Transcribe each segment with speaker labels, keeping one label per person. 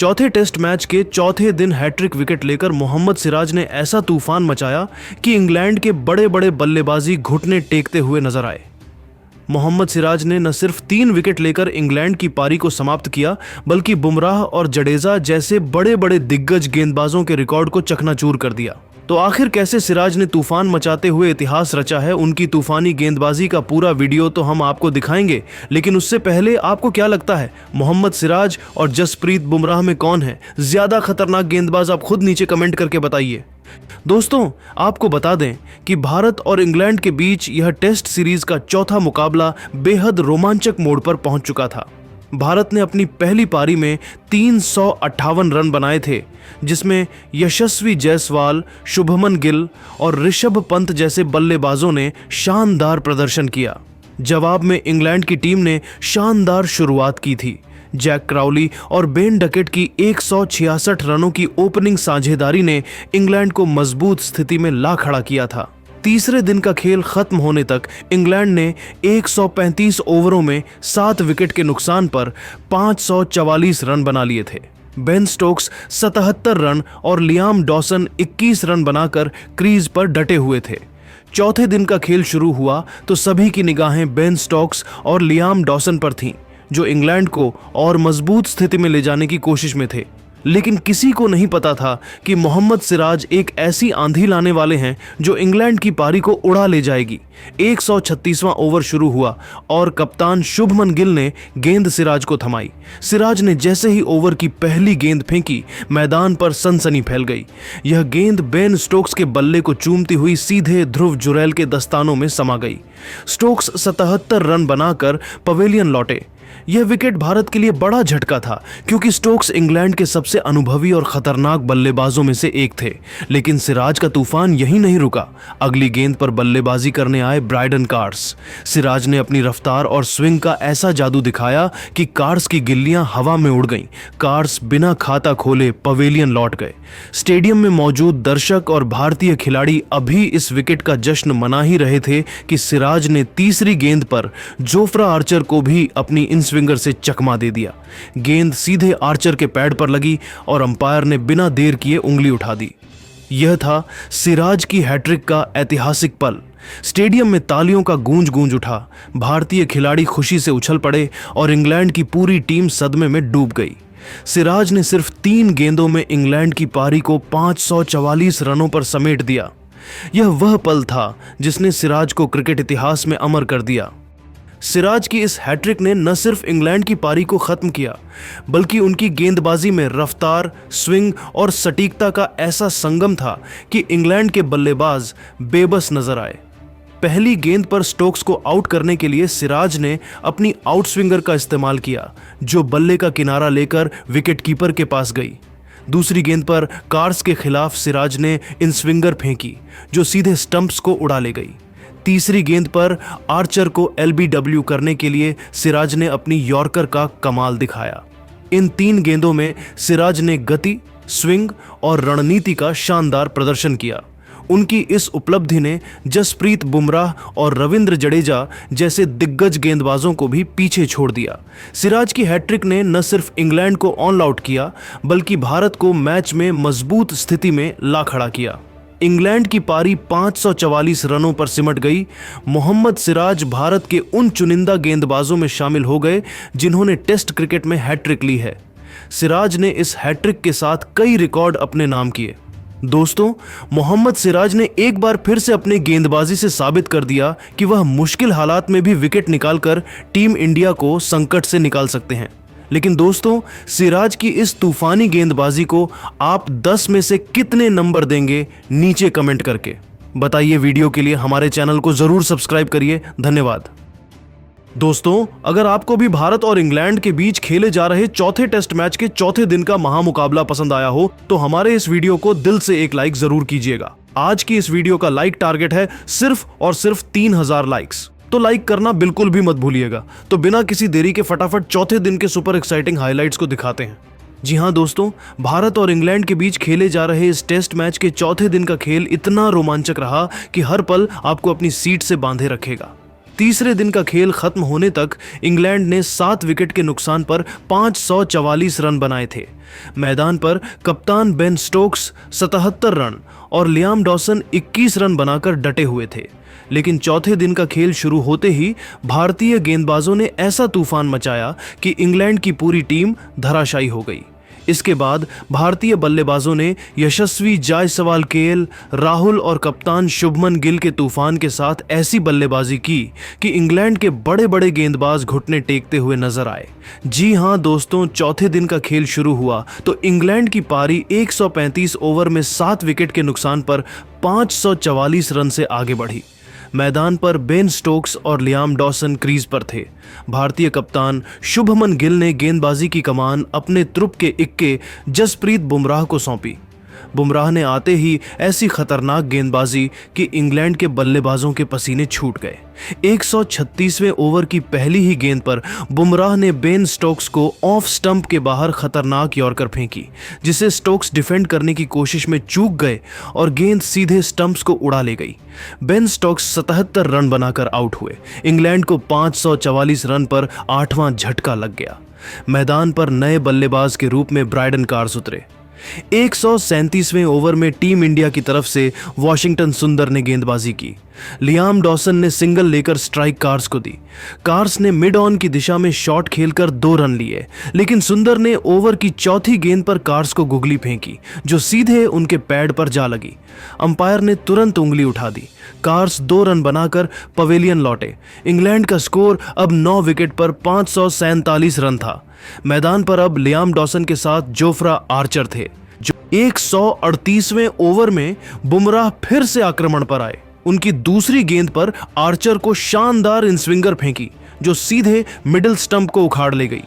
Speaker 1: चौथे test match के चौथे दिन हैट्रिक विकेट लेकर मोहम्मद सिराज ने ऐसा तूफान मचाया कि इंग्लैंड के बड़े बड़े बल्लेबाजी घुटने टेकते हुए नजर आए। मोहम्मद सिराज ने न सिर्फ 3 विकेट लेकर इंग्लैंड की पारी को समाप्त किया, बल्कि बुमराह और जडेजा जैसे बड़े बड़े दिग्गज गेंदबाजों के रिकॉर्ड को चकनाचूर कर दिया। तो आखिर कैसे सिराज ने तूफान मचाते हुए इतिहास रचा है, उनकी तूफानी गेंदबाजी का पूरा वीडियो तो हम आपको दिखाएंगे, लेकिन उससे पहले आपको क्या लगता है, मोहम्मद सिराज और जसप्रीत बुमराह में कौन है ज्यादा खतरनाक गेंदबाज? आप खुद नीचे कमेंट करके बताइए। दोस्तों, आपको बता दें कि भारत और इंग्लैंड के बीच यह टेस्ट सीरीज का चौथा मुकाबला बेहद रोमांचक मोड़ पर पहुंच चुका था। भारत ने अपनी पहली पारी में 358 रन बनाए थे, जिसमें यशस्वी जायसवाल, शुभमन गिल और ऋषभ पंत जैसे बल्लेबाजों ने शानदार प्रदर्शन किया। जवाब में इंग्लैंड की टीम ने शानदार शुरुआत की थी। जैक क्राउली और बेन डकेट की 166 रनों की ओपनिंग साझेदारी ने इंग्लैंड को मजबूत स्थिति में ला खड़ा किया था। तीसरे दिन का खेल खत्म होने तक इंग्लैंड ने 135 ओवरों में 7 विकेट के नुकसान पर 544 रन बना लिए थे। बेन स्टोक्स 77 रन और लियाम डॉसन 21 रन बनाकर क्रीज पर डटे हुए थे। चौथे दिन का खेल शुरू हुआ तो सभी की निगाहें बेन स्टोक्स और लियाम डॉसन पर थीं, जो इंग्लैंड को और मजबूत स्थिति में ले जाने की कोशिश में थे। लेकिन किसी को नहीं पता था कि मोहम्मद सिराज एक ऐसी आंधी लाने वाले हैं जो इंग्लैंड की पारी को उड़ा ले जाएगी। 136वां ओवर शुरू हुआ और कप्तान शुभमन गिल ने गेंद सिराज को थमाई। सिराज ने जैसे ही ओवर की पहली गेंद फेंकी, मैदान पर सनसनी फैल गई। यह गेंद बेन स्टोक्स के बल्ले को चूमती हुई सीधे ध्रुव जुरैल के दस्तानों में समा गई। स्टोक्स 77 रन बनाकर पवेलियन लौटे। यह विकेट भारत के लिए बड़ा झटका था, क्योंकि स्टोक्स इंग्लैंड के सबसे अनुभवी और खतरनाक बल्लेबाजों में से एक थे। लेकिन सिराज का तूफान यहीं नहीं रुका। अगली गेंद पर बल्लेबाजी करने आए ब्रायडन कार्स। सिराज ने अपनी रफ्तार और स्विंग का ऐसा जादू दिखाया कि कार्स की गिल्लियां हवा में उड़ गईं। कार्स बिना खाता खोले पवेलियन लौट गए। स्टेडियम में मौजूद दर्शक और भारतीय खिलाड़ी अभी इस विकेट का जश्न मना ही रहे थे कि सिराज ने तीसरी गेंद पर जोफ्रा आर्चर को भी अपनी इन स्विंगर से चकमा दे दिया। गेंद सीधे आर्चर के पैड पर लगी और अंपायर ने बिना देर किए उंगली उठा दी। यह था सिराज की हैट्रिक का ऐतिहासिक पल। स्टेडियम में तालियों का गूंज उठा। भारतीय खिलाड़ी खुशी से उछल पड़े और इंग्लैंड की पूरी टीम सदमे में डूब गई। सिराज ने सिर्फ 3 गेंदों में इंग्लैंड की पारी को 544 रनों पर समेट दिया। यह वह पल था जिसने सिराज को क्रिकेट इतिहास में अमर कर दिया। सिराज की इस हैट्रिक ने न सिर्फ इंग्लैंड की पारी को खत्म किया, बल्कि उनकी गेंदबाजी में रफ्तार, स्विंग और सटीकता का ऐसा संगम था कि इंग्लैंड के बल्लेबाज बेबस नजर आए। पहली गेंद पर स्टोक्स को आउट करने के लिए सिराज ने अपनी आउट स्विंगर का इस्तेमाल किया, जो बल्ले का किनारा लेकर विकेट कीपर के पास गई। दूसरी गेंद पर कार्स के खिलाफ सिराज ने इन स्विंगर फेंकी, जो सीधे स्टंप्स को उड़ा ले गई। तीसरी गेंद पर आर्चर को एलबीडब्ल्यू करने के लिए सिराज ने अपनी यॉर्कर का कमाल दिखाया। इन 3 गेंदों में सिराज ने गति, स्विंग और रणनीति का शानदार प्रदर्शन किया। उनकी इस उपलब्धि ने जसप्रीत बुमराह और रविंद्र जडेजा जैसे दिग्गज गेंदबाजों को भी पीछे छोड़ दिया। सिराज की हैट्रिक ने न सिर्फ इंग्लैंड को ऑल आउट किया, बल्कि भारत को मैच में मजबूत स्थिति में ला खड़ा किया। इंग्लैंड की पारी 544 रनों पर सिमट गई। मोहम्मद सिराज भारत के उन चुनिंदा गेंदबाजों में शामिल हो गए जिन्होंने टेस्ट क्रिकेट में हैट्रिक ली है। सिराज ने इस हैट्रिक के साथ कई रिकॉर्ड अपने नाम किए। दोस्तों, मोहम्मद सिराज ने एक बार फिर से अपनी गेंदबाजी से साबित कर दिया कि वह मुश्किल हालात में भी विकेट निकालकर टीम इंडिया को संकट से निकाल सकते हैं। लेकिन दोस्तों, सिराज की इस तूफानी गेंदबाजी को आप 10 में से कितने नंबर देंगे? नीचे कमेंट करके बताइए। वीडियो के लिए हमारे चैनल को जरूर सब्सक्राइब करिए। धन्यवाद। दोस्तों, अगर आपको भी भारत और इंग्लैंड के बीच खेले जा रहे चौथे टेस्ट मैच के चौथे दिन का महामुकाबला पसंद आया हो तो हमारे इस वीडियो को दिल से एक लाइक जरूर कीजिएगा। आज की इस वीडियो का लाइक टारगेट है सिर्फ और सिर्फ 3000 लाइक्स, तो लाइक करना बिल्कुल भी मत भूलिएगा। तो बिना किसी देरी के फटाफट चौथे दिन के सुपर एक्साइटिंग हाइलाइट्स को दिखाते हैं। जी हां दोस्तों, भारत और इंग्लैंड के बीच खेले जा रहे इस टेस्ट मैच के चौथे दिन का खेल इतना रोमांचक रहा कि हर पल आपको अपनी सीट से बांधे रखेगा। तीसरे दिन का खेल खत्म होने तक इंग्लैंड ने 7 विकेट के नुकसान पर 544 रन बनाए थे। मैदान पर कप्तान बेन स्टोक्स 77 रन और लियाम डॉसन 21 रन बनाकर डटे हुए थे। लेकिन चौथे दिन का खेल शुरू होते ही भारतीय गेंदबाजों ने ऐसा तूफान मचाया कि इंग्लैंड की पूरी टीम धराशायी हो गई। इसके बाद भारतीय बल्लेबाजों ने यशस्वी जायसवाल, केएल राहुल और कप्तान शुभमन गिल के तूफान के साथ ऐसी बल्लेबाजी की कि इंग्लैंड के बड़े बड़े गेंदबाज घुटने टेकते हुए नजर आए। जी हां दोस्तों, चौथे दिन का खेल शुरू हुआ तो इंग्लैंड की पारी 135 ओवर में 7 विकेट के नुकसान पर 544 रन से आगे बढ़ी। मैदान पर बेन स्टोक्स और लियाम डॉसन क्रीज पर थे। भारतीय कप्तान शुभमन गिल ने गेंदबाजी की कमान अपने त्रुप के इक्के जसप्रीत बुमराह को सौंपी। बुमराह ने आते ही ऐसी खतरनाक गेंदबाजी कि इंग्लैंड के बल्लेबाजों के पसीने छूट गए। 136वें ओवर की पहली ही गेंद पर बुमराह ने बेन स्टोक्स को ऑफ स्टंप के बाहर खतरनाक यॉर्कर फेंकी, जिसे स्टोक्स डिफेंड करने की कोशिश में चूक गए और गेंद सीधे स्टंप्स को उड़ा ले गई। बेन स्टोक्स 77 रन बनाकर आउट हुए। इंग्लैंड को 544 रन पर 8वां झटका लग गया। मैदान पर नए बल्लेबाज के रूप में ब्रायडन कार्स उतरे। 137वें ओवर में टीम इंडिया की तरफ से वॉशिंगटन सुंदर ने गेंदबाजी की। लियाम डॉसन ने सिंगल लेकर स्ट्राइक कार्स को दी। कार्स ने मिड ऑन की दिशा में शॉट खेलकर 2 रन लिए, लेकिन सुंदर ने ओवर की चौथी गेंद पर कार्स को गुगली फेंकी जो सीधे उनके पैड पर जा लगी। अंपायर ने तुरंत उंगली उठा दी। कार्स 2 रन बनाकर पवेलियन लौटे। इंग्लैंड का स्कोर अब 9 विकेट पर 547 रन था। मैदान पर अब लियाम डॉसन के साथ जोफ्रा आर्चर थे, जो 138वें ओवर में बुमराह फिर से आक्रमण पर आए। उनकी दूसरी गेंद पर आर्चर को शानदार इनस्विंगर फेंकी जो सीधे मिडिल स्टंप को उखाड़ ले गई।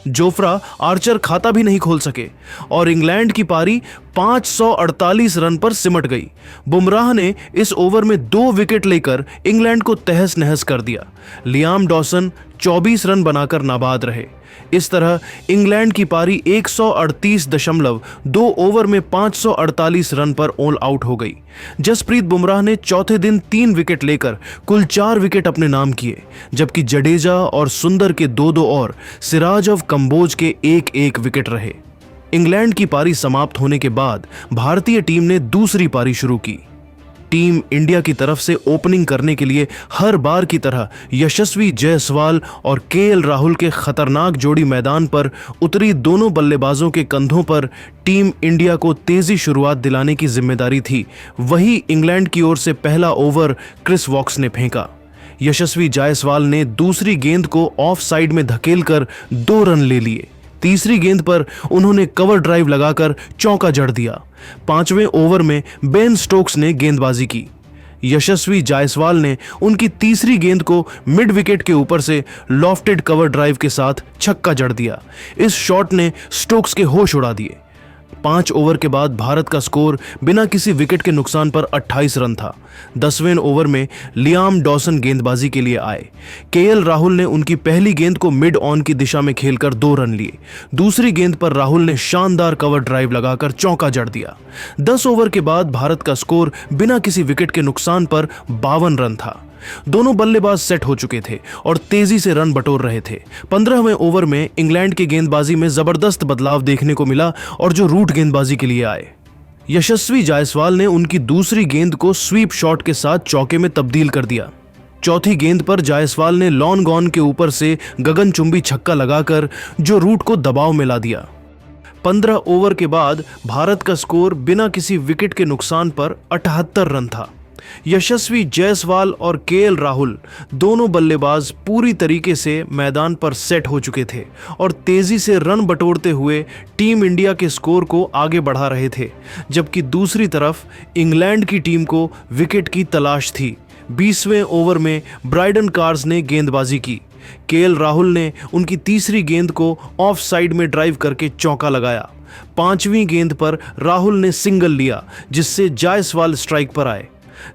Speaker 1: जोफ्रा आर्चर खाता भी नहीं खोल सके और इंग्लैंड की पारी 548 रन पर सिमट गई। बुमराह ने इस ओवर में 2 विकेट लेकर इंग्लैंड को तहस नहस कर दिया। लियाम डॉसन 24 रन बनाकर नाबाद रहे। इस तरह इंग्लैंड की पारी 138.2 ओवर में 548 रन पर ऑल आउट हो गई। जसप्रीत बुमराह ने चौथे दिन 3 विकेट लेकर कुल 4 विकेट अपने नाम किए, जबकि जडेजा और सुंदर के 2-2 और सिराज ऑफ कंबोज के 1-1 विकेट रहे। इंग्लैंड की पारी समाप्त होने के बाद भारतीय टीम ने दूसरी पारी शुरू की। टीम इंडिया की तरफ से ओपनिंग करने के लिए हर बार की तरह यशस्वी जायसवाल और केएल राहुल के खतरनाक जोड़ी मैदान पर उतरी। दोनों बल्लेबाजों के कंधों पर टीम इंडिया को तेजी शुरुआत दिलाने की जिम्मेदारी थी। वही इंग्लैंड की ओर से पहला ओवर क्रिस वॉक्स ने फेंका। यशस्वी जायसवाल ने दूसरी गेंद को ऑफ साइड में धकेलकर 2 रन ले लिए। तीसरी गेंद पर उन्होंने कवर ड्राइव लगाकर चौका जड़ दिया। 5वें ओवर में बेन स्टोक्स ने गेंदबाजी की। यशस्वी जायसवाल ने उनकी तीसरी गेंद को मिड विकेट के ऊपर से लॉफ्टेड कवर ड्राइव के साथ छक्का जड़ दिया। इस शॉट ने स्टोक्स के होश उड़ा दिए। 5 ओवर के बाद भारत का स्कोर बिना किसी विकेट के नुकसान पर 28 रन था। 10वें ओवर में लियाम डॉसन गेंदबाजी के लिए आए। केएल राहुल ने उनकी पहली गेंद को मिड ऑन की दिशा में खेलकर 2 रन लिए। दूसरी गेंद पर राहुल ने शानदार कवर ड्राइव लगाकर चौका जड़ दिया। 10 ओवर के बाद भारत का स्कोर बिना किसी विकेट के नुकसान पर 52 रन था। दोनों बल्लेबाज सेट हो चुके थे और तेजी से रन बटोर रहे थे। 15वें ओवर में इंग्लैंड की गेंदबाजी में जबरदस्त बदलाव देखने को मिला और जो रूट गेंदबाजी के लिए आए। यशस्वी जायसवाल ने उनकी दूसरी गेंद को स्वीप शॉट के साथ चौके में तब्दील कर दिया। चौथी गेंद पर जायसवाल ने लॉन गॉन के ऊपर से गगनचुंबी छक्का लगाकर जो रूट को दबाव में ला दिया। 15 ओवर के बाद भारत का स्कोर बिना किसी विकेट के नुकसान पर 78 रन था। यशस्वी जायसवाल और केएल राहुल दोनों बल्लेबाज पूरी तरीके से मैदान पर सेट हो चुके थे और तेजी से रन बटोरते हुए टीम इंडिया के स्कोर को आगे बढ़ा रहे थे, जबकि दूसरी तरफ इंग्लैंड की टीम को विकेट की तलाश थी। 20वें ओवर में ब्रायडन कार्स ने गेंदबाजी की। केएल राहुल ने उनकी तीसरी गेंद को ऑफ साइड में ड्राइव करके चौका लगाया। 5वीं गेंद पर राहुल ने सिंगल लिया, जिससे जायसवाल स्ट्राइक पर आए।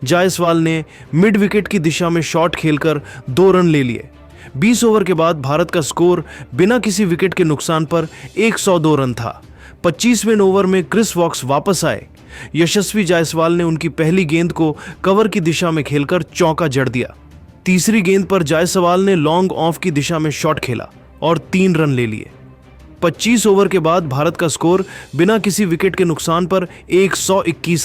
Speaker 1: जायसवाल ने मिड विकेट की दिशा में शॉट खेलकर 2 रन ले लिए। 20 ओवर के बाद भारत का स्कोर बिना किसी विकेट के नुकसान पर 102 रन था। 25वें ओवर में क्रिस वॉक्स वापस आए। यशस्वी जायसवाल ने उनकी पहली गेंद को कवर की दिशा में खेलकर चौका जड़ दिया। तीसरी गेंद पर जायसवाल ने लॉन्ग ऑफ की दिशा में शॉट खेला और 3 रन ले लिए। 25 ओवर के बाद भारत का स्कोर बिना किसी विकेट के नुकसान पर 121 रन